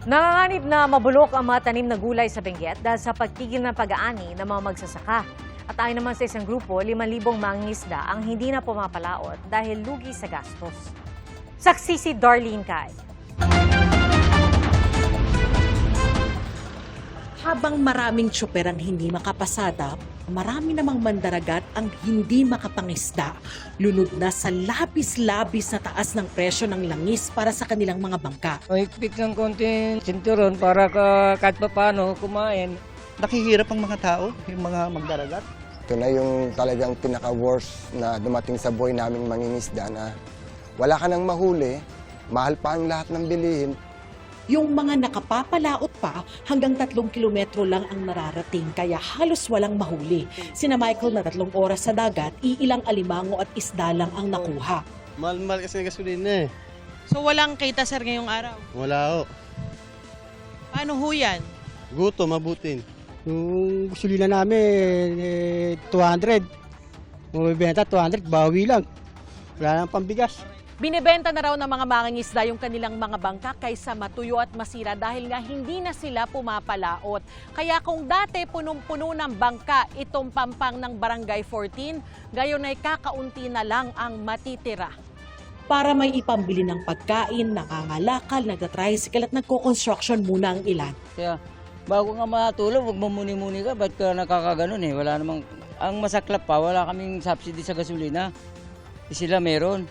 Nanganganib na mabulok ang mga tanim na gulay sa Benguet dahil sa pagtigil ng pag-aani ng mga magsasaka. At ayon naman sa isang grupo, 5,000 mangingisda ang hindi na pumapalaot dahil lugi sa gastos. Saksi si Darlene Kai. Habang maraming tsoper ang hindi makapasada, marami namang mandaragat ang hindi makapangisda. Lunod na sa labis-labis na taas ng presyo ng langis para sa kanilang mga bangka. Higpit ng konting sinturon para kahit pa paano kumain. Nakihirap ang mga tao, yung mga magdaragat. Ito na yung talagang pinaka-worst na dumating sa buhay naming mangingisda na wala ka nang mahuli, mahal pa ang lahat ng bilihin. Yung mga nakapapalaot pa, hanggang 3 kilometro lang ang nararating kaya halos walang mahuli. Sina Michael na 3 oras sa dagat, iilang alimango at isda lang ang nakuha. Mahal kasi ng gasolina eh. So walang kita sir ngayong araw? Wala ho. Paano ho yan? Guto, mabutin. Yung gasolina namin, 200. Bumibenta 200, bawi lang. Wala nang pambigas. Binibenta na raw ng mga mangingisda yung kanilang mga bangka kaysa matuyo at masira dahil nga hindi na sila pumapalaot. Kaya kung dati punong-puno ng bangka itong pampang ng Barangay 14, gayon ay kakaunti na lang ang matitira. Para may ipambili ng pagkain, nangangalakal, nagtatricycle at nagko-construction muna ang ilan. Kaya bago nga matulog, huwag mamuni-muni ka. Ba't ka nakakaganon eh? Wala namang, ang masaklap pa, wala kaming subsidy sa gasolina. Sila meron.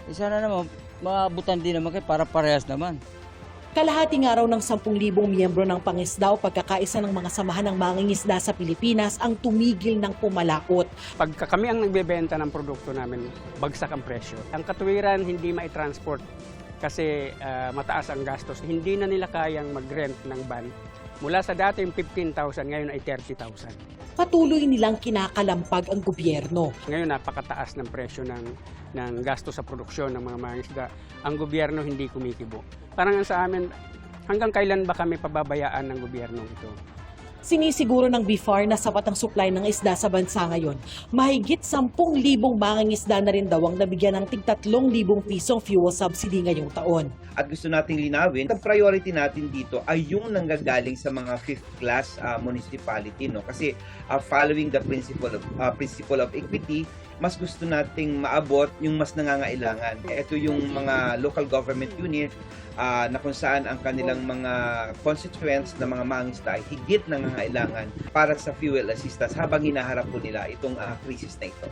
Sana naman, maabutan din naman kayo para parehas naman. Kalahati nga raw ng 10,000 miyembro ng pangisda o pagkakaisa ng mga samahan ng mangingisda sa Pilipinas ang tumigil ng pumalaot. Pagka kami ang nagbebenta ng produkto namin, bagsak ang presyo. Ang katuwiran, hindi mai-transport kasi mataas ang gastos. Hindi na nila kayang mag-rent ng van. Mula sa dating 15,000, ngayon ay 30,000. Patuloy nilang kinakalampag ang gobyerno. Ngayon napakataas ng presyo ng gasto sa produksyon ng mga mangingisda. Ang gobyerno hindi kumikibo. Parang sa amin, hanggang kailan ba kami pababayaan ng gobyerno ito? Sinisiguro ng BIFAR na sapat ang supply ng isda sa bansa ngayon. Mahigit 10,000 mangingisda na rin daw ang nabigyan ng tig 3,000 pisong fuel subsidy ngayong taon. At gusto nating linawin, ang priority natin dito ay yung nanggagaling sa mga 5th class municipality, no? Kasi following the principle of equity, mas gusto nating maabot yung mas nangangailangan. Ito yung mga local government unit na kung saan ang kanilang mga constituents na mga mangingisda ay higit nangangailangan para sa fuel assistance habang hinaharap po nila itong krisis na ito.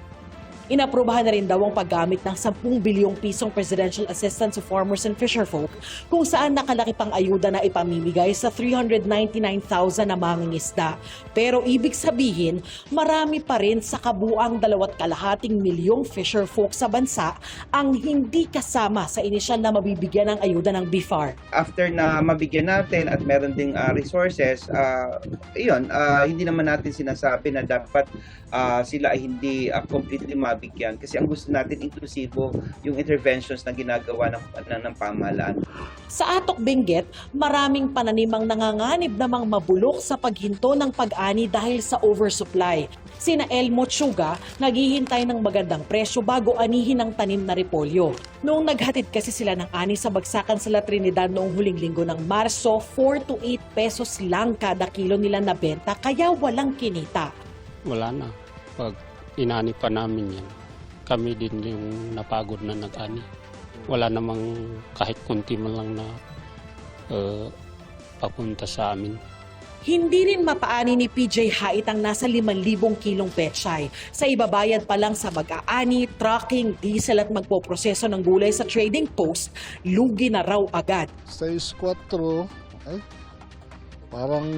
Inaprubahan na rin daw ang paggamit ng 10 bilyong pisong Presidential Assistance to Farmers and Fisherfolk kung saan nakalaki pang ayuda na ipamimigay sa 399,000 na mangingisda. Pero ibig sabihin, marami pa rin sa kabuang 2,2 milyong fisherfolk sa bansa ang hindi kasama sa inisyal na mabibigyan ng ayuda ng BIFAR. After na mabigyan natin at meron ding resources, hindi naman natin sinasabi na dapat sila ay hindi completely mabigyan kasi ang gusto natin inklusibo yung interventions na ginagawa ng pamahalaan. Sa Atok Benguet, maraming pananimang nanganganib namang mabulok sa paghinto ng pag-ani dahil sa oversupply. Sina Elmo Tsuga, naghihintay ng magandang presyo bago anihin ang tanim na repolyo. Noong naghatid kasi sila ng ani sa bagsakan sa La Trinidad noong huling linggo ng Marso, 4 to 8 pesos lang kada kilo nila nabenta kaya walang kinita. Wala na. Pag inani pa namin yan, kami din yung napagod na nag-ani. Wala namang kahit kunti man lang na papunta sa amin. Hindi rin mapaani ni PJ Hait ang nasa 5,000 kilong pechay. Sa ibabayad pa lang sa mag-aani, trucking, diesel at magpoproseso ng gulay sa trading post, lugi na raw agad. 6-4, parang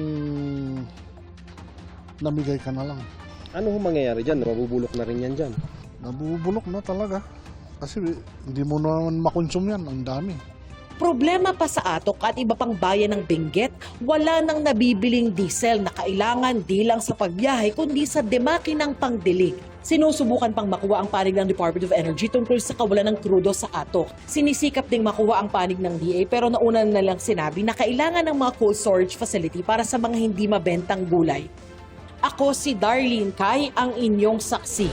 namigay ka na lang. Ano ho mangyayari dyan? Mabubulok na rin yan dyan. Nabubulok na talaga. Kasi hindi mo naman makonsum yan. Ang dami. Problema pa sa Atok at iba pang bayan ng Benguet, wala nang nabibiling diesel na kailangan di lang sa pagbiyahe kundi sa demakinang pangdilig. Sinusubukan pang makuha ang panig ng Department of Energy tungkol sa kawalan ng krudo sa Atok. Sinisikap ding makuha ang panig ng DA pero nauna na lang sinabi na kailangan ng mga cold storage facility para sa mga hindi mabentang gulay. Ako si Darlene Kai, ang inyong saksi.